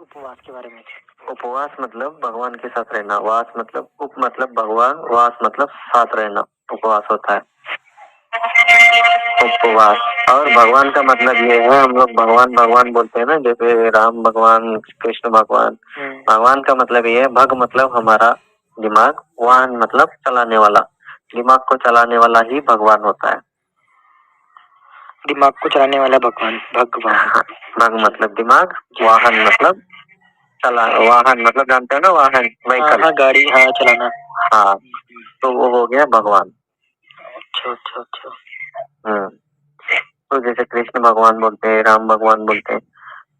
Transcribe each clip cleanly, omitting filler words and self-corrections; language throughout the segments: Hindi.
उपवास के बारे में। उपवास मतलब भगवान के साथ रहना, वास मतलब उप मतलब भगवान, वास मतलब साथ रहना, उपवास होता है उपवास। और भगवान का मतलब ये है, हम लोग भगवान भगवान बोलते हैं ना, जैसे राम भगवान, कृष्ण भगवान। भगवान का मतलब ये है, भग मतलब हमारा दिमाग, वाहन मतलब चलाने वाला, दिमाग को चलाने वाला ही भगवान होता है। दिमाग को चलाने वाला भगवान, भगवान। हाँ, भग मतलब दिमाग, वाहन मतलब चला, वाहन मतलब जानते हो ना, वाहन व्हीकल। हाँ, गाड़ी, हाँ चलाना। हाँ, तो वो हो गया भगवान। अच्छा अच्छा अच्छा। तो जैसे कृष्ण भगवान बोलते हैं, राम भगवान बोलते हैं,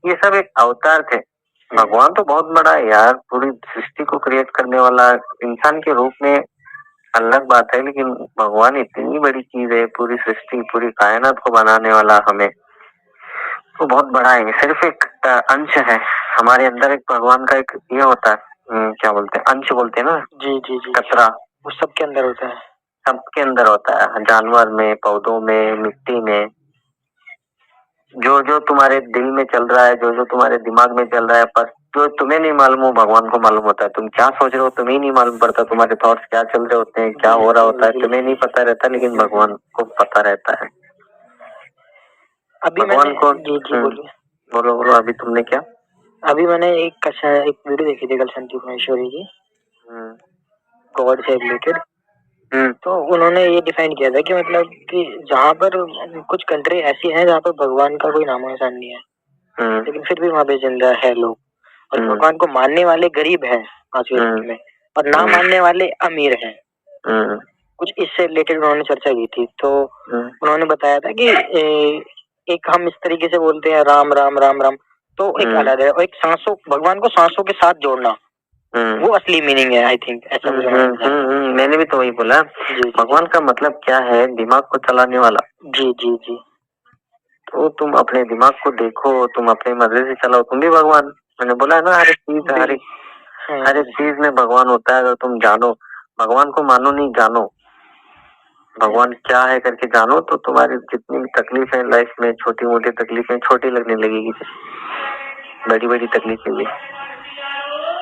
ये सब एक अवतार थे। भगवान तो बहुत बड़ा है यार, पूरी सृष्टि को क्रिएट करने वाला इंसान के रूप में अलग बात है, लेकिन भगवान इतनी बड़ी चीज है, पूरी सृष्टि, पूरी कायनात को बनाने वाला हमें, तो बहुत बड़ा है। सिर्फ एक अंश है हमारे अंदर, एक भगवान का एक ये होता है, क्या बोलते हैं, अंश बोलते हैं ना। जी जी जी। कतरा वो सबके अंदर होता है। सबके अंदर होता है, जानवर में, पौधों में, मिट्टी में। जो जो तुम्हारे दिल में चल रहा है, जो जो तुम्हारे दिमाग में चल रहा है, पर जो तुम्हें नहीं मालूम हो भगवान को मालूम होता है। तुम क्या सोच रहे हो तुम्हें नहीं मालूम पड़ता, तुम्हारे थॉट्स क्या चल रहे होते हैं, क्या हो रहा होता है, तुम्हें नहीं पता रहता, लेकिन भगवान को पता रहता है। अभी भगवान को जी जी बोलिए। बोलो बोलो, अभी तुमने क्या? अभी मैंने एक वीडियो देखी थी कल, संदीप महेश्वरी की, गॉड से रिलेटेड। तो उन्होंने ये डिफाइन किया था कि मतलब कि जहाँ पर कुछ कंट्री ऐसी है जहाँ पर भगवान का कोई नामो निशान नहीं है, लेकिन फिर भी वहाँ पे जिंदा है लोग, और भगवान को मानने वाले गरीब हैं आज के समय में, और ना मानने वाले अमीर हैं। कुछ इससे रिलेटेड उन्होंने चर्चा की थी। तो उन्होंने बताया था कि एक हम इस तरीके से बोलते हैं राम राम राम राम, तो एक अलग है, और एक सांसों, भगवान को सांसों के साथ जोड़ना, वो असली मीनिंग है, आई थिंक ऐसा मुझे लगता है। मैंने भी तो वही बोला। भगवान का मतलब क्या है? दिमाग को चलाने वाला। जी जी जी। तो तुम अपने दिमाग को देखो, तुम अपने मर्जी से चलाओ, तुम भी भगवान। मैंने बोला है ना, हर एक चीज में भगवान होता है। अगर तुम जानो, भगवान को मानो नहीं, जानो भगवान क्या है करके जानो, तो तुम्हारी जितनी भी तकलीफ है लाइफ में, छोटी मोटी तकलीफें छोटी लगने लगेगी, बड़ी बड़ी तकलीफें भी।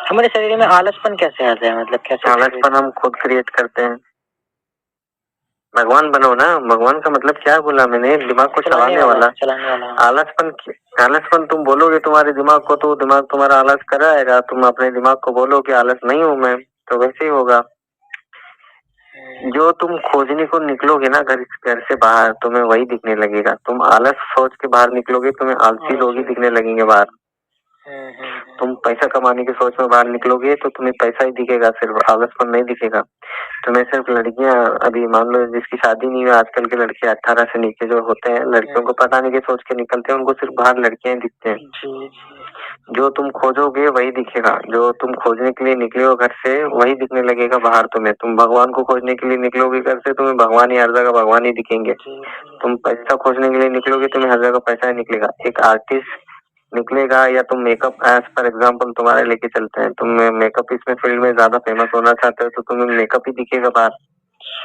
हमारे शरीर में आलसपन कैसे आता है, मतलब कैसे? आलसपन हम खुद क्रिएट करते हैं। भगवान बनो ना, भगवान का मतलब क्या बोला मैंने? दिमाग को चलाने वाला। आलसपन तुम बोलोगे तुम्हारे दिमाग को, तो दिमाग तुम्हारा आलस कराएगा। तुम अपने दिमाग को बोलो कि आलस नहीं हूं मैं, तो वैसे ही होगा। जो तुम खोजने को निकलोगे ना घर से बाहर, तुम्हें वही दिखने लगेगा। तुम आलस सोच के बाहर निकलोगे, तुम्हें आलसी लोग ही दिखने लगेंगे बाहर। तुम पैसा कमाने की सोच में बाहर निकलोगे, तो तुम्हें पैसा ही दिखेगा, सिर्फ आलसपन नहीं दिखेगा। तुम्हें सिर्फ लड़कियां, अभी मान लो जिसकी शादी नहीं हुई, आजकल के लड़के 18 से नीचे जो होते हैं, लड़कियों को पटाने की सोच के निकलते हैं, उनको सिर्फ बाहर लड़कियां दिखते हैं। जो तुम खोजोगे वही दिखेगा, जो तुम खोजने के लिए निकले हो घर से, वही दिखने लगेगा बाहर तुम्हें। तुम भगवान को खोजने के लिए निकलोगे घर से, तुम्हें भगवान ही हर जगह भगवान ही दिखेंगे। तुम पैसा खोजने के लिए निकलोगे, तुम्हें हर जगह पैसा ही निकलेगा। एक आर्टिस्ट निकलेगा, या तुम मेकअप, एज फॉर एग्जाम्पल तुम्हारे लेके चलते हैं, तुम मेकअप इसमें फील्ड में ज्यादा फेमस होना चाहते हो, तो तुम्हें मेकअप ही दिखेगा बाहर।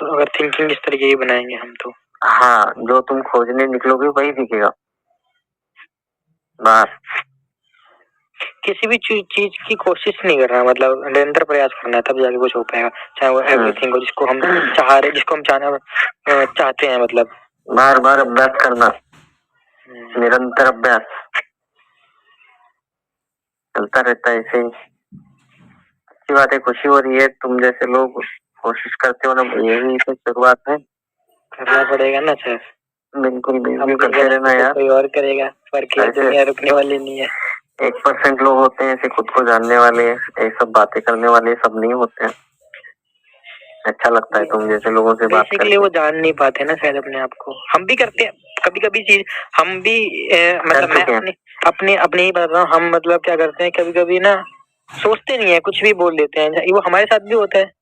अगर थिंकिंग इस तरीके की बनाएंगे हम तो, हाँ, जो तुम खोजने निकलोगे वही दिखेगा बाहर। किसी भी चीज की कोशिश नहीं करना, मतलब निरंतर प्रयास करना है, तब जाके कुछ हो पाएगा। चाहे वो एवरीथिंग हो, जिसको हम चाहते हैं, मतलब बार बार अभ्यास करना, निरंतर अभ्यास चलता रहता है ऐसे ही। अच्छी बात है, खुशी हो रही है, तुम जैसे लोग कोशिश करते हो ना, यही तो शुरुआत है। करना पड़ेगा ना सर। बिल्कुल बिल्कुल करते रहना यार, कोई और करेगा, पर क्या दुनिया रुकने वाली नहीं है। 1% लोग होते हैं ऐसे खुद को जानने वाले, ये सब बातें करने वाले, सब नहीं होते हैं। अच्छा लगता है तुम जैसे लोगों से बात करके। वो जान नहीं पाते ना शायद अपने आप को। हम भी करते हैं कभी कभी चीज, हम भी मतलब मैं अपने ही बता रहा हूँ, हम मतलब क्या करते हैं कभी कभी ना, सोचते नहीं है, कुछ भी बोल देते हैं। वो हमारे साथ भी होता है,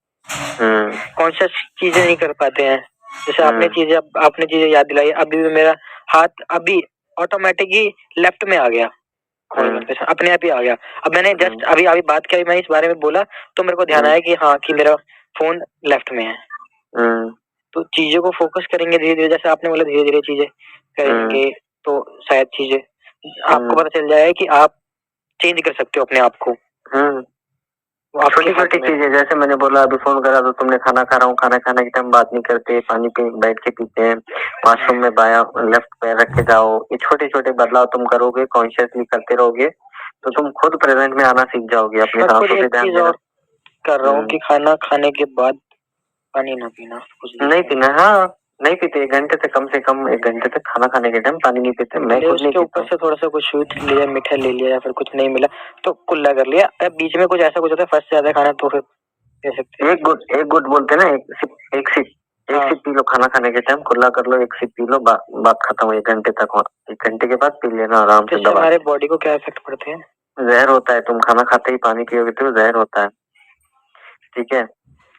कॉन्शियस चीजें नहीं कर पाते हैं। जैसे आपने चीजें याद दिलाई, अभी भी मेरा हाथ अभी ऑटोमेटिक ही लेफ्ट में आ गया, अपने आप ही आ गया। अब मैंने जस्ट अभी बात की, मैं इस बारे में बोला, तो मेरे को ध्यान आया कि हाँ, कि मेरा फोन लेफ्ट में है। तो चीजों को फोकस करेंगे धीरे धीरे, जैसे आपने बोला धीरे धीरे चीजें करेंगे, तो शायद चीजें आपको पता चल जाए कि आप चेंज कर सकते हो अपने आप को। छोटी छोटी चीजें, जैसे मैंने बोला अभी फोन करा तो तुमने खाना खा रहा हूँ, खाना खाने के टाइम बात नहीं करते, पानी पे बैठ के पीते हैं, वॉशरूम में बाया लेफ्ट पैर रख के जाओ, ये छोटे छोटे बदलाव तुम करोगे, कॉन्शियसली करते रहोगे तो तुम खुद प्रेजेंट में आना सीख जाओगे, अपने सांसों पे ध्यान देना। कर रहा हूँ कि खाना खाने के बाद पानी ना पीना, कुछ नहीं पीना। हाँ नहीं पीते, 1 घंटे से कम 1 घंटे तक खाना खाने के टाइम पानी नहीं पीते। मैं खुद नहीं पीता। ऊपर से थोड़ा सा कुछ स्वीट लिया, मीठा ले लिया या फिर कुछ नहीं मिला तो कुल्ला कर लिया। अब बीच में कुछ ऐसा कुछ होता है फर्स्ट से ज्यादा खाना तो फिर कह सकते हैं एक गुट बोलते हैं ना, एक सिप पी लो खाना खाने के टाइम, कुल्ला कर लो, एक सिप पी लो, बात खत्म। 1 घंटे तक हो, 1 घंटे के बाद पी लेना आराम से। दवा हमारे बॉडी को क्या इफेक्ट पड़ते हैं? जहर होता है, तुम खाना खाते ही पानी पियोगे तो जहर होता है, ठीक है।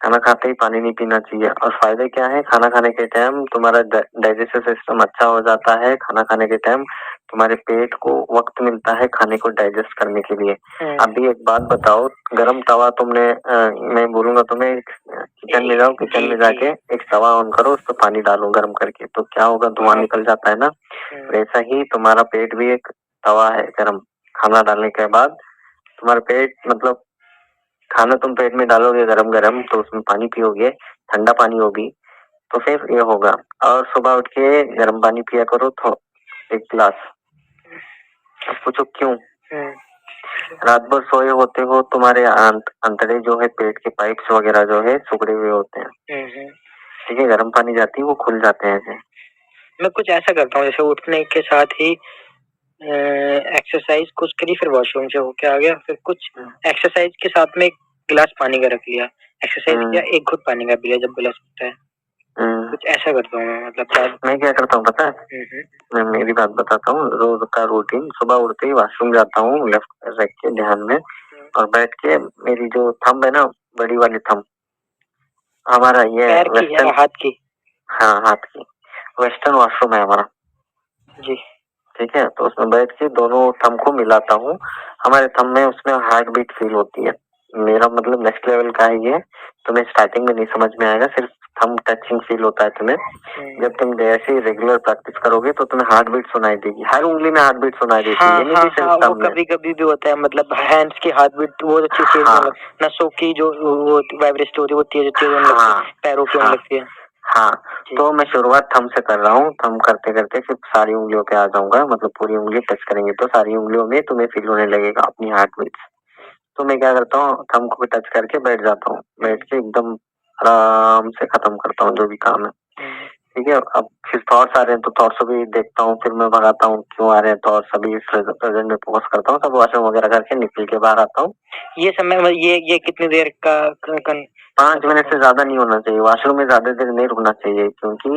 खाना खाते ही पानी नहीं पीना चाहिए। और फायदे क्या है, खाना खाने के टाइम तुम्हारा डाइजेस्टिव सिस्टम अच्छा हो जाता है। खाना खाने के टाइम तुम्हारे पेट को वक्त मिलता है खाने को डाइजेस्ट करने के लिए। अभी एक बात बताओ, गरम तवा तुमने मैं बोलूंगा तुम्हें, किचन में जाओ, किचन में जाके एक तवा ऑन करो, उस पर पानी डालो गर्म करके, तो क्या होगा, धुआं निकल जाता है ना। वैसा ही तुम्हारा पेट भी एक तवा है गरम। खाना डालने के बाद तुम्हारा पेट, मतलब खाना तुम पेट में डालोगे गरम गरम तो उसमें पानी पियोगे, ठंडा पानी होगी तो फिर ये होगा। और सुबह उठ के गर्म पानी पिया करो तो 1 गिलास। अब पूछो क्यों? रात भर सोए होते हो, तुम्हारे अंतड़े जो है, पेट के पाइप्स वगैरह जो है सुखड़े हुए होते हैं, ठीक है। गर्म पानी जाती है वो खुल जाते हैं ऐसे। मैं कुछ ऐसा करता हूँ जैसे उठने के साथ ही एक्सरसाइज कुछ करी, फिर वॉशरूम से होके आ गया, फिर कुछ एक्सरसाइज के साथ में 1 गिलास पानी का रख लिया, एक्सरसाइज किया 1 घुट पानी का पी लिया जब गिलास उठता है। कुछ ऐसा करता हूँ मैं, मतलब मैं क्या करता हूँ पता है? मैं मेरी बात बताता हूँ, रोज का रूटीन। सुबह उठते ही वॉशरूम जाता हूँ, लेफ्ट पैर रख के ध्यान में, और बैठ के मेरी जो थंब है ना, बड़ी वाली थंब, हमारा ये वेस्टर्न, हाथ की, हाँ हाथ की, वेस्टर्न वॉशरूम है हमारा जी, ठीक है। तो उसमें बैठ के दोनों थंब को मिलाता हूँ। हमारे थंब में उसमें हार्ट बीट फील होती है। मेरा मतलब नेक्स्ट लेवल का है ये, तुम्हें स्टार्टिंग में नहीं समझ में आएगा, सिर्फ थंब टचिंग फील होता है तुम्हें। जब तुम ऐसे ही रेगुलर प्रैक्टिस करोगे तो तुम्हें हार्ट बीट सुनाई देगी, हर उंगली में हार्ट बीट सुनाई देती है। वो कभी कभी भी होता है, मतलब हैंड्स की हार्ट बीट वो अच्छी तेज, नसों की जो वो वाइब्रेशन होती है वो तेज तेज होने लगती है, पैरों की होने लगती है। हाँ, तो मैं शुरुआत थंब से कर रहा हूँ। थंब करते करते फिर सारी उंगलियों पे आ जाऊंगा, मतलब पूरी उंगली टच करेंगे तो सारी उंगलियों में तुम्हें फील होने लगेगा अपनी हार्ट बीट। तो मैं क्या करता हूँ, थंब को टच करके बैठ जाता हूँ, बैठ के एकदम आराम से खत्म करता हूँ जो भी काम है, ठीक है। अब फिर थॉट्स आ रहे हैं तो थॉट्स भी देखता हूँ, फिर मैं भगाता हूँ क्यों आ रहे हैं थॉट्स, अभी प्रेजेंट में फोकस करता हूँ, सब वॉशरूम वगैरह करके निकल के बाहर आता हूँ। ये समय ये कितनी देर का 5 मिनट से ज्यादा नहीं होना चाहिए। वॉशरूम में ज्यादा देर नहीं रुकना चाहिए, क्योंकि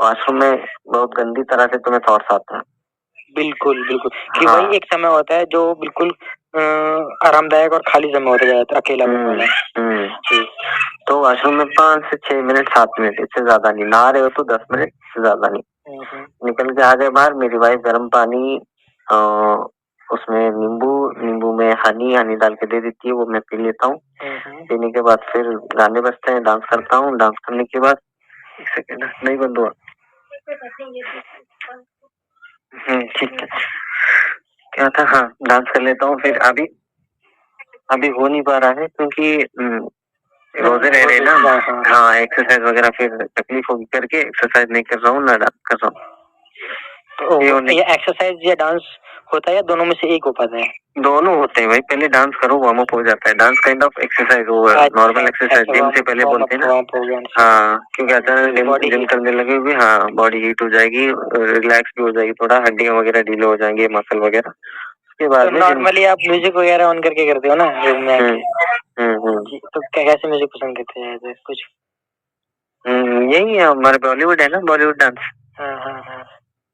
वॉशरूम में बहुत गंदी तरह से तुम्हें थॉट्स आते हैं। बिल्कुल बिल्कुल, कि वही एक समय होता है जो बिल्कुल आरामदायक और खाली समय होता है, अकेला वाला। तो वॉशरूम में 5 से 6 मिनट, 7 मिनट, इससे ज्यादा नहीं। नहा रहे हो तो 10 मिनट से ज्यादा नहीं। निकल के आ गए बाहर, मेरी वाइफ गर्म पानी उसमें नींबू में हनी डाल के दे देती है, वो मैं पी लेता हूँ। पीने के बाद फिर गाने बजते हैं, डांस करता हूँ। डांस करने के बाद 1 सेकंड नहीं बंद हुआ, ठीक है। क्या था, हाँ डांस कर लेता हूँ। फिर अभी हो नहीं पा रहा है क्योंकि रोजे रह रहे ना। हाँ एक्सरसाइज वगैरह फिर तकलीफ होगी करके एक्सरसाइज नहीं कर रहा हूँ, ना डांस कर रहा हूँ। तो ये एक्सरसाइज या डांस होता है या दोनों में से एक हो पाता है? दोनों होते हैं भाई, पहले डांस करो, वार्म अप हो जाता है। डांस काइंड ऑफ एक्सरसाइज हो, नॉर्मल एक्सरसाइज जिम से पहले बोलते हैं ना। हाँ, क्योंकि अचानक जिम करने लगे भी, हाँ बॉडी हीट हो जाएगी, रिलैक्स भी हो जाएगी, थोड़ा हड्डियां वगैरह ढीले हो जाएंगे, मसल वगैरह। उसके बाद नॉर्मली आप म्यूजिक वगैरह ऑन करके करते हो ना रूम में? तो कैसे म्यूजिक पसंद करते हैं ऐसे कुछ? यही है हमारे बॉलीवुड है ना, बॉलीवुड डांस। हाँ।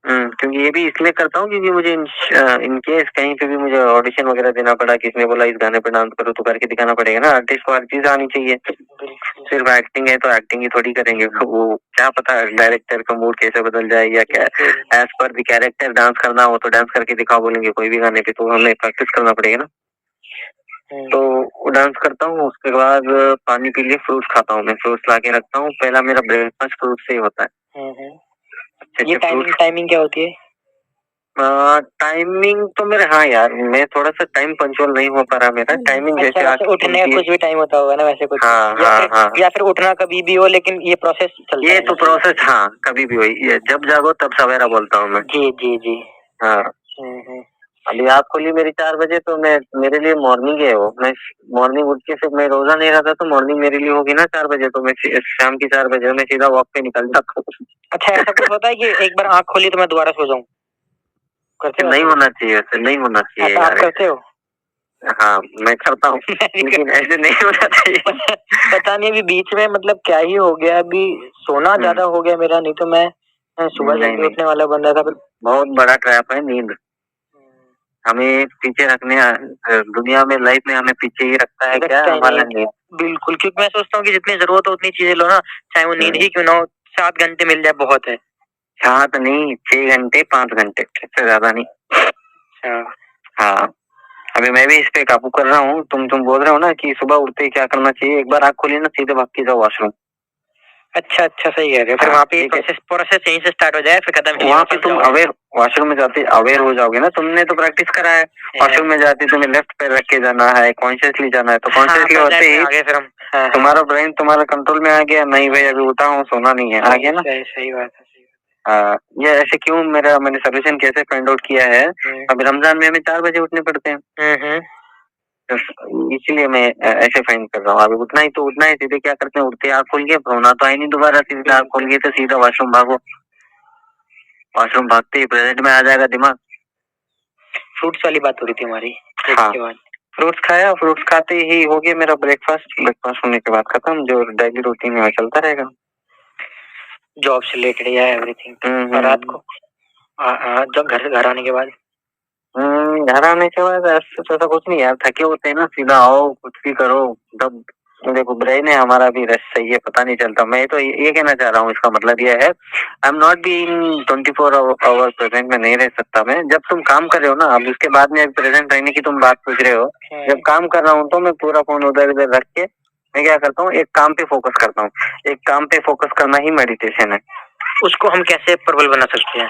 क्योंकि ये भी इसलिए करता हूँ क्योंकि मुझे इन केस कहीं पे भी मुझे ऑडिशन वगैरह देना पड़ा, किसने बोला इस गाने पे डांस करो, तो करके दिखाना पड़ेगा ना। आर्टिस्ट को हर चीज आनी चाहिए, सिर्फ एक्टिंग है तो एक्टिंग ही थोड़ी करेंगे। वो क्या पता डायरेक्टर का मूड कैसे बदल जाए या क्या, as per the character dance करना हो तो डांस करके दिखाओ बोलेंगे कोई भी गाने पे, तो हमें प्रैक्टिस करना पड़ेगा ना। तो डांस करता हूँ, उसके बाद पानी पी लिए, फ्रूट्स खाता हूँ। मैं फ्रूट्स ला के रखता हूँ, पहला मेरा ब्रेकफास्ट फ्रूट से ही होता है। ये टाइमिंग क्या होती है? टाइमिंग तो मेरे, हाँ यार मैं थोड़ा सा टाइम पंचुअल नहीं हो पा रहा मेरा टाइमिंग। अच्छा, जैसे वैसे उठने का कुछ भी टाइम होता होगा ना वैसे कुछ, हाँ या हाँ फिर हाँ, या फिर उठना कभी भी हो, लेकिन ये प्रोसेस चलता ये रहना तो चाहिए। प्रोसेस, हाँ कभी भी वही, ये जब जागो तब सवेरा बोलता हूँ मैं। जी जी जी। हाँ, हम्म। अभी आँख खुली मेरी 4 बजे, तो मैं, मेरे लिए मॉर्निंग है वो। मैं मॉर्निंग उठ के, फिर मैं रोजा नहीं रहता तो मॉर्निंग मेरे लिए होगी ना 4 बजे, तो मैं शाम की 4 बजे मैं सीधा वॉक पे निकल जाता हूँ। अच्छा, ऐसा कुछ होता है कि एक बार आंख खोली तो मैं दोबारा सो जाऊं? करते हो नहीं ऐसा? होना चाहिए, ऐसे नहीं होना चाहिए ऐसा आप यार। करते हो? हाँ मैं करता हूँ, लेकिन ऐसे नहीं होना चाहिए। पता नहीं अभी बीच में मतलब क्या ही हो गया, अभी सोना ज्यादा हो गया मेरा, नहीं तो मैं सुबह नहीं जल्दी नहीं, उठने वाला बंदा था। फिर बहुत बड़ा ट्रैप है नींद। हमें पीछे रखने, दुनिया में, लाइफ में हमें पीछे ही रखता है क्या, रखता ही हमारा नहीं, नींद। बिल्कुल। क्योंकि मैं सोचता हूँ कि जितनी जरूरत हो उतनी चीजें लो ना, चाहे वो नींद ही क्यों ना हो, 7 घंटे मिल जाए बहुत है। 7 नहीं, 6 घंटे 5 घंटे, इससे ज्यादा नहीं। अच्छा। हाँ, अभी मैं भी इस पे काबू कर रहा हूँ। तुम बोल रहे हो ना कि सुबह उठते ही क्या करना चाहिए, एक बार आँख खोली ना सीधे भाग के जाओ वॉशरूम। अच्छा अच्छा, सही कह रहे हो। फिर हाँ वहाँ पे ठीक है, प्रोसेस प्रोसेस यहीं से स्टार्ट हो जाए, फिर खत्म यहीं वहाँ पे वापस तुम जाओ। अवेयर, वॉशरूम में जाते अवेयर हो जाओगे ना, तुमने तो प्रैक्टिस करा है। वॉशरूम में जाते तुम्हें लेफ्ट पैर रख के जाना है, कॉन्शियसली जाना है, तो हाँ, कॉन्शियसली होते प्रेजेंट में ही आ गए फिर हम। हाँ, तुम्हारा ब्रेन तुम्हारा कंट्रोल में आ गया, नहीं भाई अभी उठा हूँ, सोना नहीं है, आ गया ना। सही सही बात है, सही ये ऐसे क्यों, मैंने सोल्यूशन कैसे फाइंड आउट किया है। बात अब रमजान में हमें 4 बजे उठने पड़ते हैं, है। तो इसीलिए मैं ऐसे फाइंड कर रहा हूँ। अभी उठना ही तो उठना है, सीधे क्या करते हैं, उठते आँख खोल के, होना तो आई नहीं दोबारा, सीधे आँख खोल के तो सीधा वॉशरूम भागो। वॉशरूम भागते ही प्रेजेंट में आ जाएगा दिमाग। फ्रूट्स वाली बात हो रही थी हमारी, फ्रूट्स हाँ, के बाद। फ्रूट्स खाया, फ्रूट्स खाते ही हो गया मेरा ब्रेकफास्ट। ब्रेकफास्ट होने के बाद खत्म, जो डेली रूटीन है चलता रहेगा। जॉब से रिलेटेड या एवरीथिंग। और रात को जब घर आने के बाद? घर आने के बाद ऐसा कुछ नहीं यार, थके होते हैं ना, सीधा आओ कुछ भी करो। तब देखो ब्रेन है हमारा भी रेस्ट सही है, पता नहीं चलता। मैं तो ये कहना चाह रहा हूँ, इसका मतलब ये है, I am not be in 24 hour present में नहीं रह सकता मैं। जब तुम काम कर रहे हो ना, अब उसके बाद में प्रेजेंट रहने की तुम बात पूछ रहे हो, जब काम कर रहा हूँ तो मैं पूरा फोन उधर इधर रख के मैं क्या करता हूँ, एक काम पे फोकस करता हूँ। एक काम पे फोकस करना ही मेडिटेशन है। उसको हम कैसे प्रबल बना सकते हैं?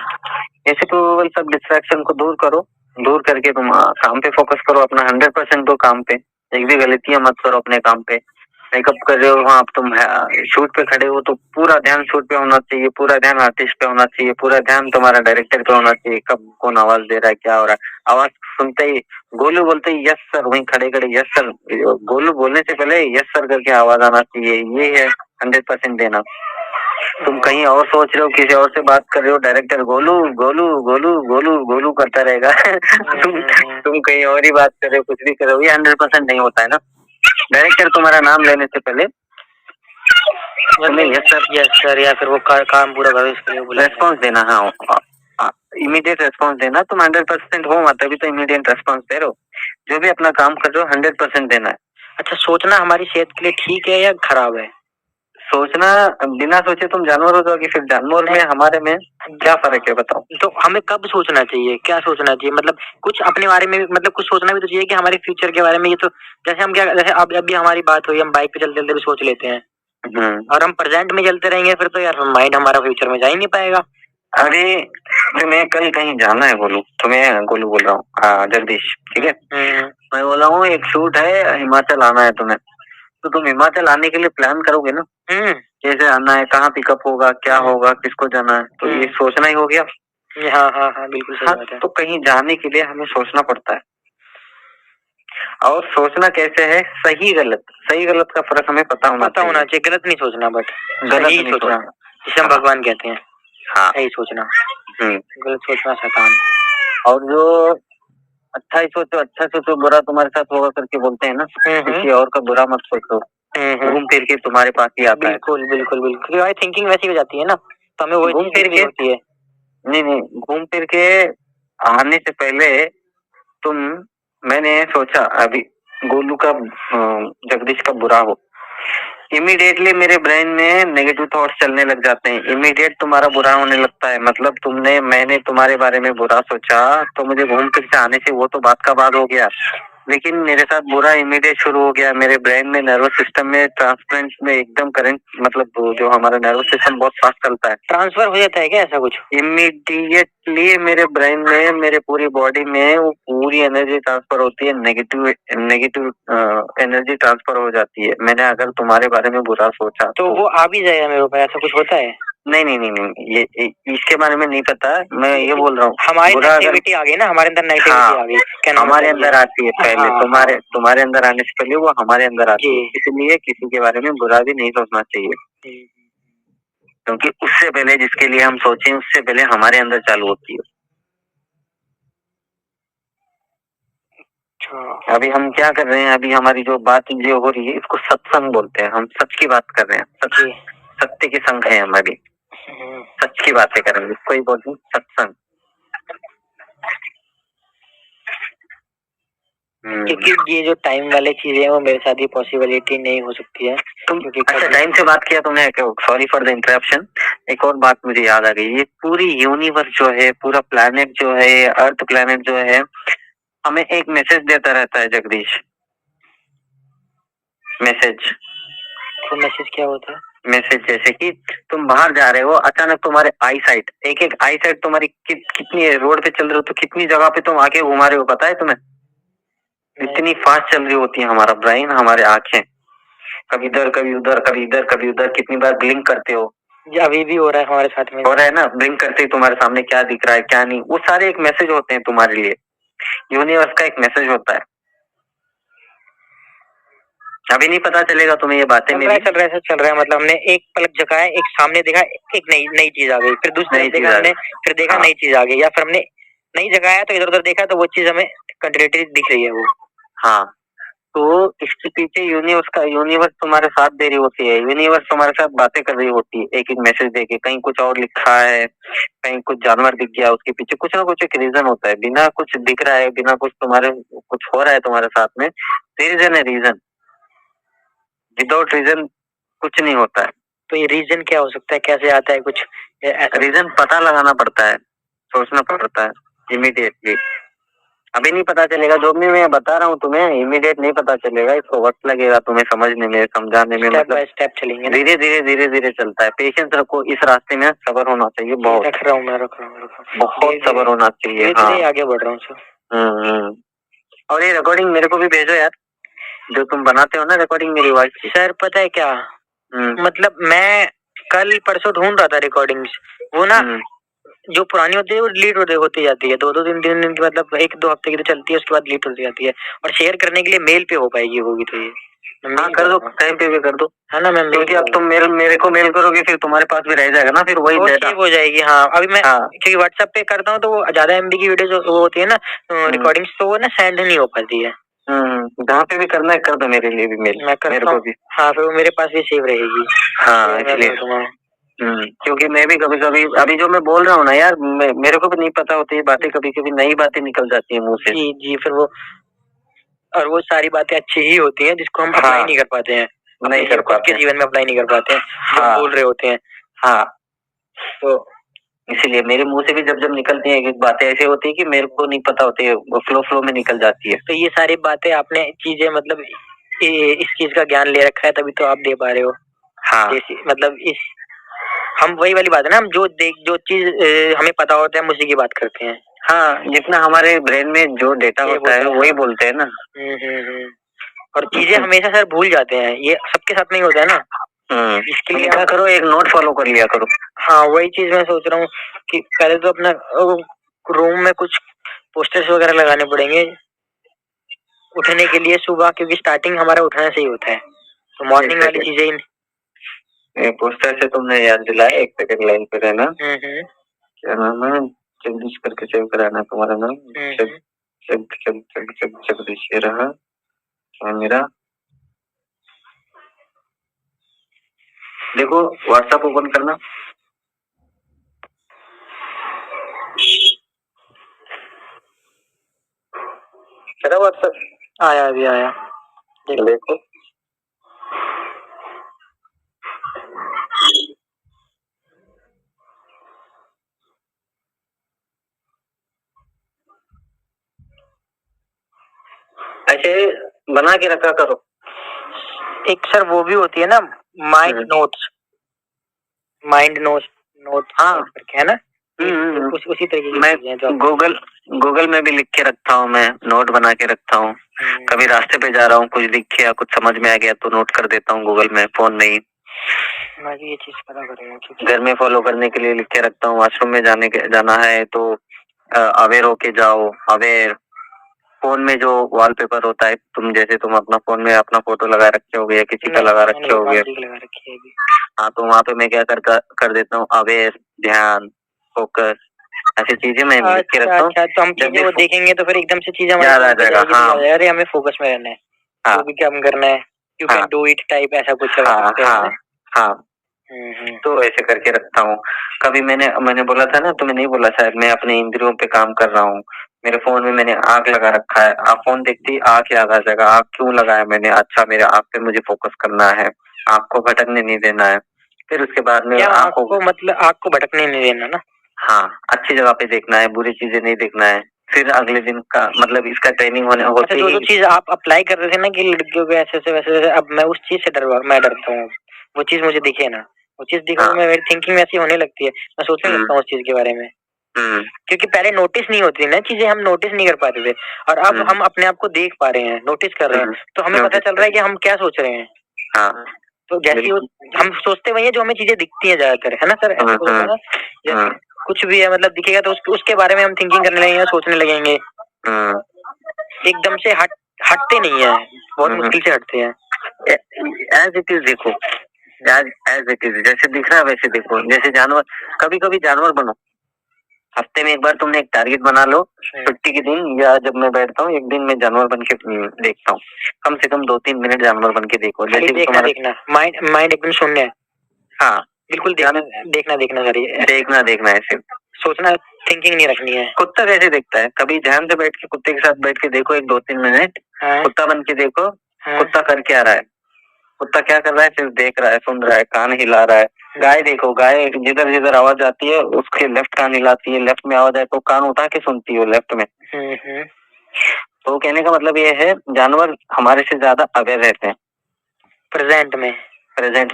ऐसे तो सब डिस्ट्रैक्शन को दूर करो, दूर करके तुम काम पे फोकस करो, अपना 100% दो काम पे। एक भी गलतियां मत करो अपने काम पे। मेकअप कर रहे हो वहाँ, अब तुम शूट पे खड़े हो तो पूरा ध्यान शूट पे होना चाहिए, पूरा ध्यान आर्टिस्ट पे होना चाहिए, पूरा ध्यान तुम्हारा डायरेक्टर पे होना चाहिए, कब कौन आवाज दे रहा है, क्या हो रहा है। आवाज सुनते ही गोलू बोलते ही यस सर, वहीं खड़े खड़े यस सर, गोलू बोलने से पहले यस सर करके आवाज आना चाहिए। ये है 100% देना। तुम कहीं और सोच रहे हो, किसी और से बात कर रहे हो, डायरेक्टर गोलू गोलू गोलू गोलू गोलू करता रहेगा। तुम कहीं और ही बात कर रहे हो, कुछ भी कर रहे हो, ये 100% नहीं होता है ना। डायरेक्टर तुम्हारा नाम लेने से पहले यस सर, या फिर वो काम पूरा करो इसके लिए बुला रेस्पॉन्स देना। हाँ, इमीडिएट रेस्पॉन्स देना। तुम 100% हो तभी तो इमीडिएट रेस्पॉन्स दे रहे हो। जो भी अपना काम कर रहे हो 100% देना है। अच्छा, सोचना हमारी सेहत के लिए ठीक है या खराब है? सोचना, बिना सोचे तुम जानवर हो जाओगे, फिर जानवर में हमारे में क्या फर्क है बताओ। तो हमें कब सोचना चाहिए, क्या सोचना चाहिए? मतलब कुछ अपने बारे में, मतलब कुछ सोचना भी तो चाहिए कि हमारे फ्यूचर के बारे में। ये तो जैसे हम क्या, जैसे अब अभी हमारी बात हुई, हम बाइक पे चलते चलते भी सोच लेते हैं, और हम प्रेजेंट में चलते रहेंगे फिर तो यार माइंड हमारा फ्यूचर में जा ही नहीं पाएगा। अरे तुम्हें कल कहीं जाना है गोलू, तुम्हें गोलू बोल रहा हूँ, जगदीश, ठीक है। मैं बोल रहा हूँ एक शूट है, हिमाचल आना है तुम्हें, तो तुम हिमाचल आने के लिए प्लान करोगे ना, कैसे आना है, कहाँ पिकअप होगा, क्या होगा, किसको जाना है, तो ये सोचना ही हो गया। हाँ हाँ हाँ, बिल्कुल सही बात है। तो कहीं जाने के लिए हमें सोचना पड़ता है, और सोचना कैसे है, सही गलत, सही गलत का फर्क हमें पता होना चाहिए। गलत नहीं सोचना, बट गलत सही नहीं सोचना, जिसे हम भगवान कहते हैं। हाँ, सही सोचना। गलत सोचना शैतान। और जो अच्छा ही सोचो, अच्छा सोचो, बुरा तुम्हारे साथ होगा करके बोलते हैं ना, किसी और का बुरा मत सोचो, घूम फिर के तुम्हारे पास ही आता है। बिल्कुल बिल्कुल बिल्कुल, हमारी थिंकिंग वैसी हो जाती है ना, तो हमें वो घूम फिर के होती है। नहीं, घूम फिर के आने से पहले तुम, मैंने सोचा अभी गोलू का, जगदीश का बुरा हो, इमीडिएटली मेरे ब्रेन में नेगेटिव थॉट्स चलने लग जाते हैं, इमीडिएट तुम्हारा बुरा होने लगता है। मतलब मैंने तुम्हारे बारे में बुरा सोचा, तो मुझे घूम फिर से आने से वो तो बात का बात हो गया, लेकिन मेरे साथ बुरा इमीडिएट शुरू हो गया। मेरे ब्रेन में, नर्वस सिस्टम में, ट्रांसपेरेंट में एकदम करंट, मतलब जो हमारा नर्वस सिस्टम बहुत फास्ट चलता है। ट्रांसफर हो जाता है क्या ऐसा कुछ? इमीडिएटली मेरे ब्रेन में, मेरे पूरी बॉडी में वो पूरी एनर्जी ट्रांसफर होती है, नेगेटिव नेगेटिव एनर्जी ट्रांसफर हो जाती है। मैंने अगर तुम्हारे बारे में बुरा सोचा तो वो आ भी जाएगा मेरे ऊपर, ऐसा कुछ होता है? नहीं नहीं नहीं नहीं, ये इसके बारे में नहीं पता। मैं ये बोल रहा हूँ हमारी नेगेटिविटी आ गई ना, हमारे अंदर नेगेटिविटी आ गई, क्या हमारे अंदर आती है पहले। हाँ, तुम्हारे अंदर आने से पहले वो हमारे अंदर आती है, इसलिए किसी के बारे में बुरा भी नहीं सोचना चाहिए, क्योंकि उससे पहले जिसके लिए हम सोचें, उससे पहले हमारे अंदर चालू होती है। अभी हम क्या कर रहे हैं, अभी हमारी जो बात जो हो रही है, इसको सत्संग बोलते हैं। हम सच की बात कर रहे हैं, सत्य की संग है हमारी, सच की बातें करेंगे, कोई बोलते सत्संग। क्योंकि ये जो टाइम वाले चीजें हैं वो मेरे साथ ही पॉसिबिलिटी नहीं हो सकती है। क्योंकि अच्छा टाइम से बात किया तुमने, सॉरी फॉर द इंटरप्शन। एक और बात मुझे याद आ गई, ये पूरी यूनिवर्स जो है, पूरा प्लैनेट जो है, अर्थ प्लैनेट जो है, हमें एक मैसेज देता रहता है जगदीश। मैसेज, तो मैसेज क्या होता है? मैसेज जैसे कि तुम बाहर जा रहे हो, अचानक तुम्हारे आई साइट, एक आई साइट तुम्हारी कितनी रोड पे चल रहे हो तो कितनी जगह पे तुम आके घुमा रहे हो, पता है तुम्हें? इतनी फास्ट चल रही होती है हमारा ब्रेन, हमारे आंखें, कभी इधर कभी उधर, कभी इधर कभी उधर। कितनी बार ब्लिंक करते हो? अभी भी हो रहा है हमारे साथ में, हो रहा है ना। ब्लिंक करते ही तुम्हारे सामने क्या दिख रहा है क्या नहीं, वो सारे एक मैसेज होते हैं तुम्हारे लिए। यूनिवर्स का एक मैसेज होता है। अभी नहीं पता चलेगा तुम्हें ये बातें मेरी। चल रहा है मतलब हमने एक पलक झपकाया, एक सामने देखा, एक नई चीज आ गई, फिर दूसरी देखा हमने, फिर देखा नई चीज आ गई, या फिर हमने नहीं जगाया तो इधर उधर देखा तो वो चीज हमें कंटिन्यूटी दिख रही है वो। हाँ, तो इसके पीछे यूनिवर्स तुम्हारे साथ दे रही होती है, यूनिवर्स तुम्हारे साथ बातें कर रही होती है, एक एक मैसेज देके। कहीं कुछ और लिखा है, कहीं कुछ जानवर दिख गया, उसके पीछे कुछ ना कुछ एक रीजन होता है। बिना कुछ दिख रहा है, बिना कुछ तुम्हारे कुछ हो रहा है तुम्हारे साथ में, there is an reason. Without reason कुछ नहीं होता है। तो ये रीजन क्या हो सकता है, कैसे आता है कुछ? रीजन पता लगाना पड़ता है, सोचना पड़ता है इमीडिएटली। अभी नहीं पता चलेगा, जो भी मैं बता रहा हूँ तुम्हें, इमीडिएट नहीं पता चलेगा, इसको वक्त लगेगा तुम्हें समझने में, समझाने में। मतलब स्टेप चलेंगे, धीरे धीरे चलता है। पेशेंस रखो, इस रास्ते में सब्र होना चाहिए बहुत। रख रहा हूँ बहुत सब्र होना चाहिए। हाँ, आगे बढ़ रहा हूँ। और ये रिकॉर्डिंग मेरे को भी भेजो यार, जो तुम बनाते हो ना रिकॉर्डिंग मेरी वॉइस। सर पता है क्या, मतलब मैं कल परसों ढूंढ रहा था रिकॉर्डिंग्स, वो ना जो पुरानी होती है वो डिलीट होती जाती है, 2-2 दिन की, मतलब 1-2 हफ्ते की तो चलती है, उसके बाद डिलीट होती जाती है। और शेयर करने के लिए मेल पे हो पाएगी होगी तो ये हाँ कर दो, टाइम पे भी कर दो, है ना। मैं क्योंकि अब तुम मेरे को मेल करोगे, फिर तुम्हारे पास भी रह जाएगा ना, फिर वही डेटा सेव हो जाएगी। हाँ अभी मैं क्योंकि व्हाट्सएप पे करता हूँ तो वो ज्यादा एमबी की वीडियो जो होती है ना, रिकॉर्डिंग्स, तो वो ना सेंड नहीं हो पाती है। जहाँ पे भी करना है कर दो, मेरे लिए भी मेल, मेरे को भी। हाँ फिर वो मेरे पास भी सेव रहेगी। हाँ इसलिए क्योंकि मैं भी कभी कभी, अभी जो मैं बोल रहा हूँ ना यार, मेरे को भी नहीं पता होती है बातें, कभी कभी नई बातें निकल जाती है मुंह से। जी फिर वो, और वो सारी बातें अच्छी ही होती हैं जिसको हम अप्लाई नहीं कर पाते हैं, नहीं कर पाते के जीवन में अप्लाई नहीं कर पाते हैं, जो बोल रहे होते हैं। हाँ, तो इसीलिए मेरे मुंह से भी जब जब निकलती है एक बातें ऐसी होती है कि मेरे को नहीं पता होती है, वो फ्लो में निकल जाती है। तो ये सारी बातें आपने चीजें, मतलब इस चीज का ज्ञान ले रखा है तभी तो आप दे पा रहे हो। हाँ, जैसे मतलब हम वही वाली बात है ना, हम जो चीज हमें पता होता है हम उसी की बात करते हैं। हाँ, जितना हमारे ब्रेन में जो डेटा होता है वही बोलते हैं ना। और चीजें हमेशा सर भूल जाते हैं, ये सबके साथ नहीं होता है ना। इसके लिए क्या करो, एक नोट फॉलो कर लिया करो। हाँ वही चीज मैं सोच रहा हूँ कि पहले तो अपना रूम में कुछ पोस्टर्स वगैरह लगाने पड़ेंगे उठने के लिए सुबह, क्योंकि स्टार्टिंग हमारा उठने से ही होता है, तो मॉर्निंग वाली चीजें। पोस्टर से तुमने याद दिलाया, एक सेकंड लाइन पे रहना। क्या नाम है, जगदीश करके सेव कराना तुम्हारा नाम। जगदीश ये रहा मेरा। देखो व्हाट्सएप ओपन करना, चला व्हाट्सएप, आया अभी आया, देखो। ऐसे बना के रखा करो। एक सर वो भी होती है ना माइंड नोट्स, हाँ है ना, उसी तरीके की मैं चीजें हैं जो गूगल में भी लिख के रखता हूँ, मैं नोट बना के रखता हूँ। कभी रास्ते पे जा रहा हूँ, कुछ दिख गया, कुछ समझ में आ गया तो नोट कर देता हूँ गूगल में, फोन नहीं। मैं भी ये चीज करा करूँगा। घर में फॉलो करने के लिए लिख के रखता हूँ। वॉशरूम में जाना है तो अवेयर होके जाओ। अवेयर फोन में जो वॉलपेपर होता है, तुम अपना फोन में अपना फोटो लगा रखे होगे या किसी का लगा रखे होगे, हाँ तो वहाँ पे मैं क्या कर देता हूँ, अवेयर, ध्यान, फोकस, ऐसी चीजें मैं लिख के रखता हूँ। अच्छा, तो हम चीजें वो देखेंगे तो फिर एकदम से चीजें याद आ जाएगा। हाँ अरे हमें फोकस में रहना है, हाँ, जो भी काम करना है, you can do it type ऐसा कुछ। हाँ तो ऐसे करके रखता हूँ। कभी मैंने बोला था ना, तुम्हें नहीं बोला शायद, मैं अपने इंद्रियों पे काम कर रहा हूँ। मेरे फोन में मैंने आँख लगा रखा है, आप फोन देखते ही आँख याद आ जाएगा। आँख क्यों लगाया मैंने, अच्छा मेरे आँख पे मुझे फोकस करना है, आँख को भटकने नहीं देना है। फिर उसके बाद में आँख को मतलब आँख को भटकने नहीं देना ना, हाँ अच्छी जगह पे देखना है, बुरी चीजें नहीं देखना है। फिर अगले दिन का मतलब इसका ट्रेनिंग होने होते ही जो चीज आप अप्लाई कर रहे थे ना कि लड़कियों को ऐसे वैसे, अब मैं उस चीज से डरता हूँ। वो चीज मुझे दिखे ना, वो चीज दिखे तो मेरी थिंकिंग ऐसी होने लगती है, मैं सोचने लगता हूँ उस चीज के बारे में। क्योंकि पहले नोटिस नहीं होती ना चीजें, हम नोटिस नहीं कर पाते थे, और अब हम अपने आप को देख पा रहे हैं, नोटिस कर रहे हैं, तो हमें पता चल रहा है कि हम क्या सोच रहे हैं। हाँ तो जैसे हम सोचते वही है जो हमें चीजें दिखती है ज्यादातर, है ना सर, ऐसा कुछ होता है ना, जैसे कुछ भी है मतलब दिखेगा तो उसके बारे में हम थिंकिंग करने लगेंगे, सोचने लगेंगे। एकदम से हटते नहीं है, बहुत मुश्किल से हटते हैं। एज इट इज देखो, एज इट इज, जैसे दिख रहा है वैसे देखो। जैसे जानवर, कभी कभी जानवर बनो। हफ्ते में एक बार तुमने एक टारगेट बना लो, छुट्टी के दिन या जब मैं बैठता हूँ एक दिन मैं जानवर बन के देखता हूँ। कम से कम 2-3 मिनट जानवर बन के देखो। जैसे देखना माइंड एकदम शून्य है। हाँ बिल्कुल देखना है, सिर्फ सोचना, थिंकिंग नहीं रखनी है। कुत्ता कैसे देखता है, कभी ध्यान से बैठ के कुत्ते के साथ बैठ के देखो, एक 2-3 मिनट कुत्ता बन के देखो। कुत्ता कर क्या रहा है, कुत्ता क्या कर रहा है, सिर्फ देख रहा है, सुन रहा है, कान हिला रहा है। गाय देखो, गाय जिधर जिधर आवाज आती है उसके लेफ्ट कान हिलाती है, लेफ्ट में आवाज आए तो कान उठा के सुनती है लेफ्ट में। तो कहने का मतलब ये है, जानवर हमारे से ज्यादा अवेयर रहते हैं, प्रेजेंट में प्रेजेंट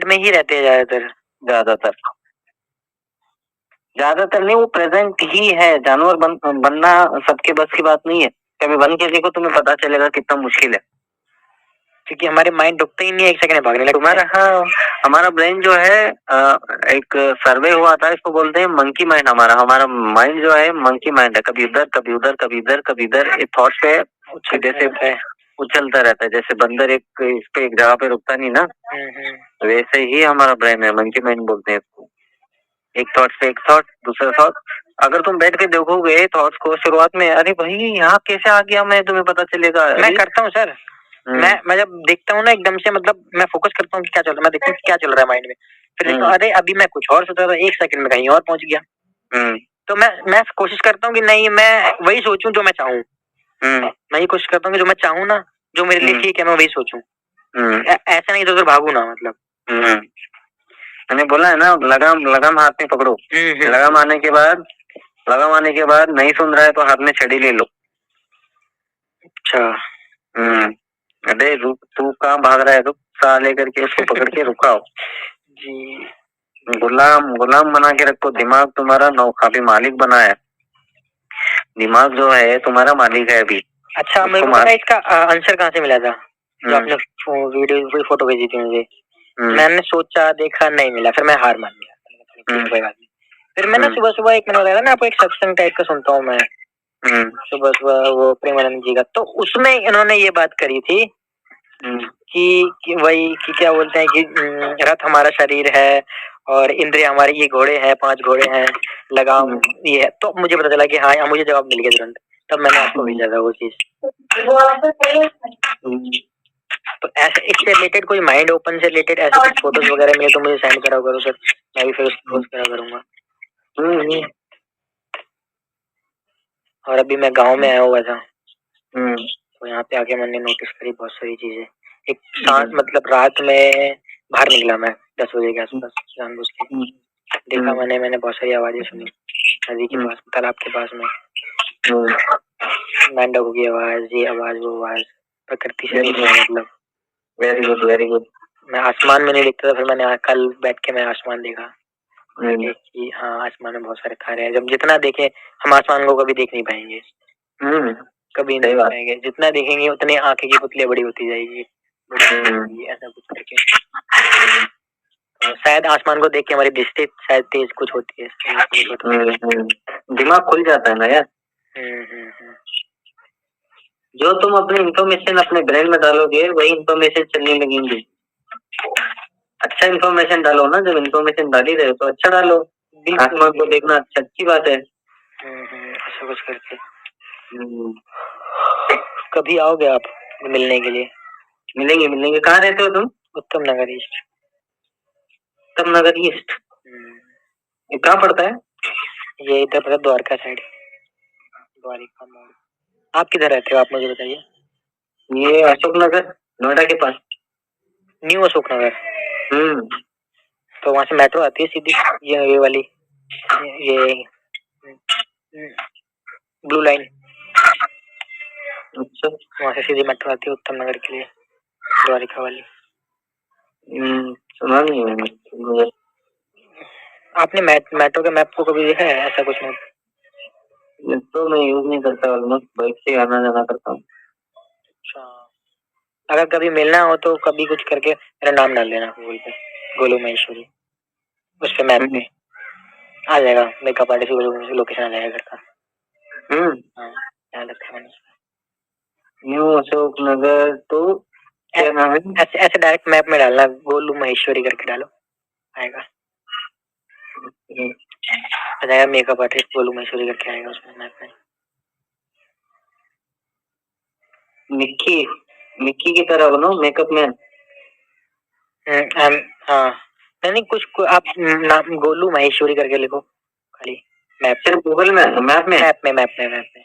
में ही रहते हैं ज्यादातर नहीं, वो प्रेजेंट ही है। जानवर बनना सबके बस की बात नहीं है। कभी बन के देखो, तुम्हें पता चलेगा कितना मुश्किल है, क्योंकि हमारे माइंड रुकते ही नहीं है, एक सेकंड में भागने लगता है। हाँ, हमारा ब्रेन जो है, एक सर्वे हुआ था, इसको बोलते हैं मंकी माइंड। हमारा माइंड जो है मंकी माइंड है, कभी उधर कभी उधर कभी इधर कभी इधर, एक थॉट पे जैसे उछलता रहता है। जैसे बंदर एक जगह पे रुकता नहीं ना, वैसे ही हमारा ब्रेन है, मंकी माइंड बोलते हैं इसको। एक थॉट से एक थॉट, दूसरा थॉट। अगर तुम बैठ के देखोगे थॉट्स को शुरुआत में, अरे भाई यहाँ कैसे आ गया मैं, तुम्हें पता चलेगा। मैं करता हूँ सर, मैं जब देखता हूँ ना एकदम से, मतलब मैं फोकस करता हूँ कि क्या चल रहा है, मैं देखता हूँ क्या चल रहा है माइंड में, फिर देखता हूँ अरे अभी मैं कुछ और सोच रहा था, एक सेकंड में कहीं और पहुंच गया। तो मैं कोशिश करता हूँ कि नहीं, मैं वही सोचूं जो मैं चाहूँ। मैं ये कोशिश करता हूँ कि जो मैं चाहूँ ना, जो मेरे लिए ठीक है, मैं वही सोचूं। ऐसा नहीं तो भागू ना, मतलब मैंने बोला है ना, लगाम हाथ में पकड़ो। लगाम आने के बाद नहीं सुन रहा है तो हाथ में छड़ी ले लो। अच्छा। अरे रुक, तू कहाँ भाग रहा है, रुक, साले करके उसको पकड़ के रुकाओ। जी, गुलाम बना के रखो। दिमाग तुम्हारा अभी मालिक बना है, दिमाग जो है तुम्हारा मालिक है अभी। अच्छा, मेरे को इसका आंसर कहाँ से मिला था, जो आपने वीडियो फोटो भेजी थी मुझे। मैंने सोचा, देखा, नहीं मिला, फिर मैं हार मान गया। फिर मैं ना सुबह एक, मैंने बताया ना आपको, एक सत्संग टाइप का सुनता हूँ मैं सुबह वो प्रेमानंद जी का, तो उसमें इन्होंने ये बात करी थी कि वही कि क्या बोलते हैं कि रथ हमारा शरीर है और इंद्रिय हमारे ये घोड़े हैं, 5 घोड़े हैं, लगाम ये है। तो मुझे पता चला कि हाँ, मुझे जवाब मिल गया तुरंत, तब मैंने आपको भेजा था वो चीज। तो ऐसे इससे रिलेटेड कोई माइंड ओपन से रिलेटेड ऐसे कुछ फोटोज वगैरह मिले तो मुझे सेंड करा करो सर, मैं भी फिर उसको पोस्ट करा करूंगा। और अभी मैं गांव में आया हुआ था, तो यहाँ पे आके मैंने नोटिस करी बहुत सारी चीजें। एक सांस, मतलब रात में बाहर निकला मैं 10 बजे के आसपास, जानबूझ के देखा मैंने बहुत सारी आवाजें सुनी नदी के पास, तालाब के पास में। मेंढकों की आवाज, ये आवाज, वो आवाज, प्रकृति से जुड़ा मतलब। Very good very good. मैं आसमान में नहीं देखता था, फिर मैंने कल बैठ के मैं आसमान देखा कि हाँ आसमान में बहुत सारे तारे हैं। जब जितना देखें हम आसमान को कभी देख नहीं पाएंगे, कभी नहीं पाएंगे। जितना देखेंगे उतनी आंखें की पुतलियां बड़ी होती जाएगी, ऐसा कुछ करके। तो शायद आसमान को देख के हमारी दृष्टि शायद तेज कुछ होती है। दिमाग खुल जाता है ना यार। जो तुम अपनी इंफॉर्मेशन अपने ब्रेन में डालोगे वही इंफॉर्मेशन चलने लगेंगी। अच्छा इंफॉर्मेशन डालो ना, जब इंफॉर्मेशन डाली रहे हो तो अच्छा डालो। आसमान को देखना अच्छी बात है। ऐसा कुछ करके। कभी आओगे आप मिलने के लिए? मिलेंगे। कहाँ रहते हो तुम? उत्तम नगर ईस्ट। उत्तम नगर ईस्ट ये कहाँ पड़ता है? ये इधर पड़ता द्वारका साइड, द्वारिका मोड़। आप किधर रहते हो, आप मुझे बताइए। ये अशोक नगर, नोएडा के पास। न्यू अशोक नगर। तो वहाँ से मेट्रो आती है सीधी, ये वाली, ये ब्लू लाइन। अच्छा, वहाँ से सीधी मेट्रो आती है उत्तम नगर के लिए, द्वारिका वाली। सुना नहीं है मुझे। आपने मेट्रो के मैप को कभी देखा है? ऐसा कुछ नहीं। मेट्रो मैं यूज नहीं करता, ऑलमोस्ट बाइक से आना जाना करता हूँ। अच्छा, अगर कभी मिलना हो तो कभी कुछ करके मेरा नाम डाल देना गूगल पे, गोलू महेश्वरी, उस पे मैप में आ जाएगा, मेकअप आर्टिस्ट लोकेशन आ जाएगा घर का। हाँ, न्यू अशोक नगर। तो क्या नाम है? ऐसे डायरेक्ट मैप में डालना, गोलू महेश्वरी करके डालो, आएगा। आ जाएगा मेकअप आर्टिस्ट गोलू महेश्वरी करके आएगा उसमें मैप में। मिक्की की तरह बनो मेकअप में। हाँ नहीं कुछ आप नाम गोलू महेश्वरी करके लिखो खाली मैप, सिर्फ गूगल में, मैप में।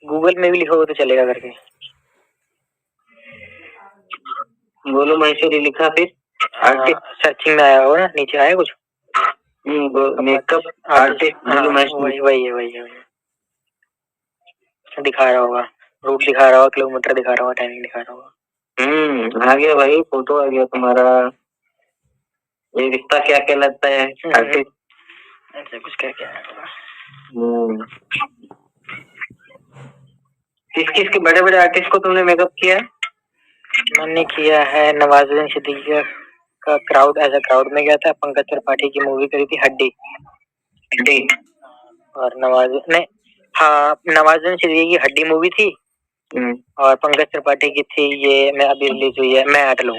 गूगल में भी लिखोगे तो चलेगा करके। गोलू महेश्वरी लिखा, फिर सर्चिंग में आया होगा ना, नीचे आया कुछ मेकअप आर्टिस्ट गोलू महेश्वरी। वही दिखा रहा होगा, रूट दिखा रहा होगा, किलोमीटर दिखा रहा होगा, टाइमिंग दिखा रहा होगा। आ गया भाई, फोटो आ गया तुम्हारा। ये रिश्ता क्या कहलाता है आर्टिस्ट, ऐसा कुछ करके आया होगा। किस के बड़े बड़े आर्टिस्ट को तुमने मेकअप किया है? मैंने किया है नवाजुद्दीन सिद्दीकी का क्राउड, एज अ क्राउड में गया था। पंकज त्रिपाठी की मूवी करी थी हड्डी, और नवाजुद्दीन सिद्दीकी की हड्डी मूवी थी, और पंकज त्रिपाठी की थी ये मैं अभी रिलीज हुई है, मैं अटल हूँ।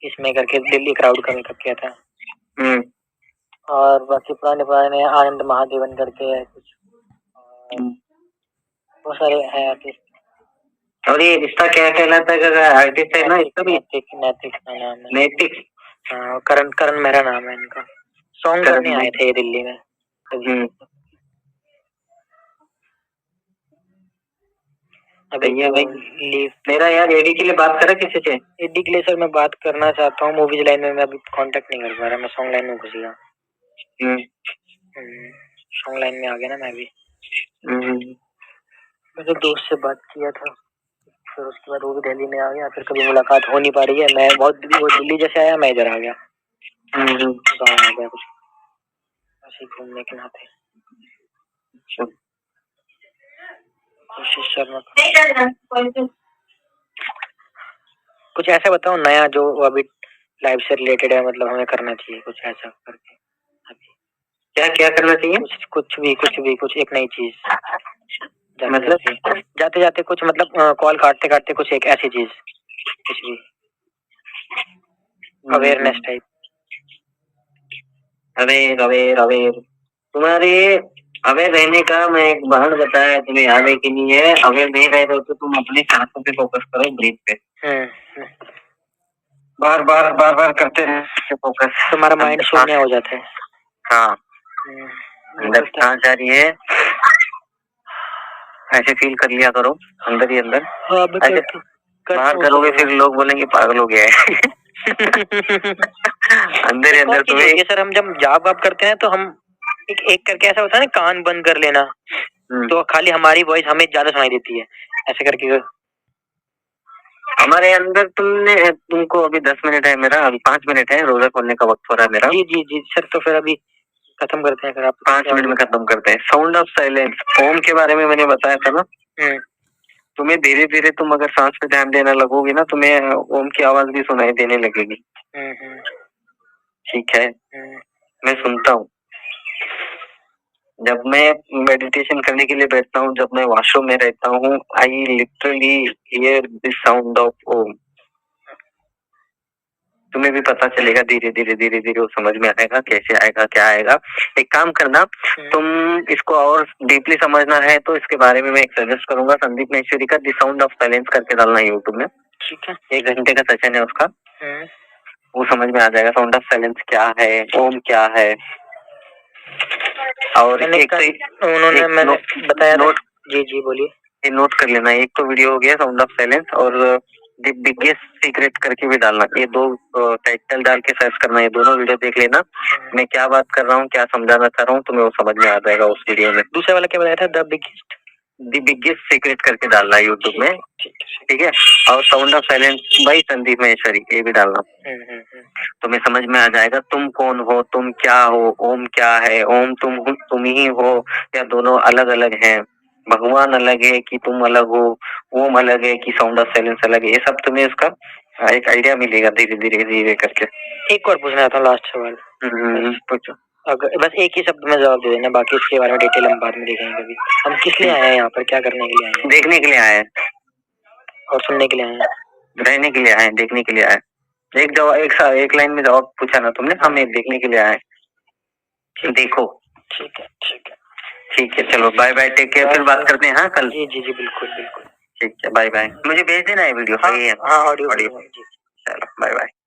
इसमें करके दिल्ली क्राउड का मेकअप किया था। और बाकी पुराने आनंद महादेवन करके है कुछ, बहुत सारे हैं आर्टिस्ट। और ये रिश्ता क्या कहलाता है आर्टिस्ट है ना, इसका भी नैतिक नाम है। नैतिक। हाँ, करण मेरा नाम है इनका। सॉन्ग करने आए थे दिल्ली में। अभी भाई मेरा यार एडी के लिए बात करा किसी से? एडी के लिए सर मैं बात करना चाहता हूँ, मूवीज लाइन में मैं अभी कांटेक्ट नहीं कर पा रहा, मैं सॉन्ग लाइन में घुस गया। सॉन्ग लाइन में आ गया ना मैं भी। मैंने दोस्त से बात किया था, फिर उसके बाद वो भी दिल्ली में आ गया, फिर कभी मुलाकात हो नहीं पा रही है। मैं वो दिल्ली जैसे आया, मैं इधर आ गया, गाँव आ गया कुछ ऐसे घूमने के नाते। कोशिश करना कुछ ऐसा बताओ नया जो अभी लाइफ से रिलेटेड है, मतलब हमें करना चाहिए कुछ ऐसा करके। अभी क्या करना चाहिए? कुछ एक नई चीज, जाते जाते कुछ, मतलब कॉल काटते काटते कुछ एक ऐसी चीज, कुछ भी अवेयरनेस टाइप। अवेयर तुम्हारे अवेयर रहने का मैं एक बहाना बताया तुम्हें, याद है कि नहीं है? अवेयर नहीं रह रहे तो तुम अपनी सांसों पे फोकस करो, ब्रीथ पे। बार बार करते रहे फोकस, तुम्हारा माइंड शून्य हो जाता है। हाँ, अंदर सांस जा रही है, ऐसे फील कर लिया करो अंदर ही अंदर। ऐसे बाहर करोगे फिर लोग बोलेंगे पागल हो गया है। अंदर ही अंदर तुम्हें। सर हम जब जाप वाप करते हैं तो हम एक एक करके ऐसा होता है ना, कान बंद कर लेना, तो खाली हमारी वॉइस हमें ज्यादा सुनाई देती है, ऐसे करके। हमारे अंदर तुमको अभी 10 मिनट है मेरा, अभी 5 मिनट है, रोजा खोलने का वक्त हो रहा है मेरा। जी जी जी सर, तो फिर अभी खत्म करते हैं, फिर आप 5 मिनट में खत्म करते हैं। साउंड ऑफ साइलेंस, ओम के बारे में मैंने बताया था ना। तुम्हें धीरे धीरे तुम अगर सांस पे ध्यान देना लगोगे ना, तुम्हें ओम की आवाज भी सुनाई देने लगेगी। ठीक है, मैं सुनता हूँ जब मैं मेडिटेशन करने के लिए बैठता हूँ, जब मैं वॉशरूम में रहता हूँ, I literally hear the sound of Om. तुम्हें भी पता चलेगा धीरे धीरे धीरे धीरे, वो समझ में आएगा कैसे आएगा, क्या आएगा। एक काम करना, तुम इसको और डीपली समझना है तो इसके बारे में मैं एक सजेस्ट करूंगा, संदीप महेश्वरी का द साउंड ऑफ साइलेंस करके डालना यूट्यूब में। ठीक है, 1 घंटे का सेशन है उसका, वो समझ में आ जाएगा साउंड ऑफ साइलेंस क्या है, ओम क्या है। और एक तो उन्होंने मैंने बताया नोट। जी जी बोलिए। ये नोट कर लेना, एक तो वीडियो हो गया साउंड ऑफ साइलेंस, और द बिगेस्ट सीक्रेट करके भी डालना। ये 2 टाइटल डाल के सर्च करना, ये दोनों वीडियो देख लेना। मैं क्या बात कर रहा हूँ, क्या समझाना चाह रहा हूँ, तुम्हें वो समझ में आ जाएगा उस वीडियो में। दूसरा वाला क्या बताया था, द बिगेस्ट सीक्रेट करके डालना यूट्यूब में। ठीक है, और sound of silence by Sandeep Maheshwari, ये भी डालना। तुम्हें समझ में आ जाएगा तुम कौन हो, तुम क्या हो, ओम क्या है, ओम तुम ही हो या दोनों अलग अलग हैं, भगवान अलग है कि तुम अलग हो, ओम अलग है कि साउंड ऑफ साइलेंस अलग है। ये सब तुम्हें उसका एक आइडिया मिलेगा धीरे धीरे धीरे करके। एक और पूछना था, लास्ट सवाल। पूछो। अगर बस एक ही शब्द में जवाब दे देना, बाकी इसके बारे में डिटेल हम बाद में देखेंगे कभी। हम किस लिए आए हैं यहाँ पर, क्या करने के लिए आए हैं? देखने के लिए आए हैं और सुनने के लिए आए हैं, रहने के लिए आए हैं, देखने के लिए आए। एक लाइन में जवाब पूछा ना तुमने, हम एक देखने के लिए आए। देखो। ठीक है ठीक है ठीक है, चलो बाय बाय, टेक केयर, फिर बात करते हैं। हाँ कल। जी जी जी बिल्कुल बिल्कुल। ठीक है, बाय बाय। मुझे भेज देना है वीडियो। हाँ ऑडियो। चलो बाय बाय।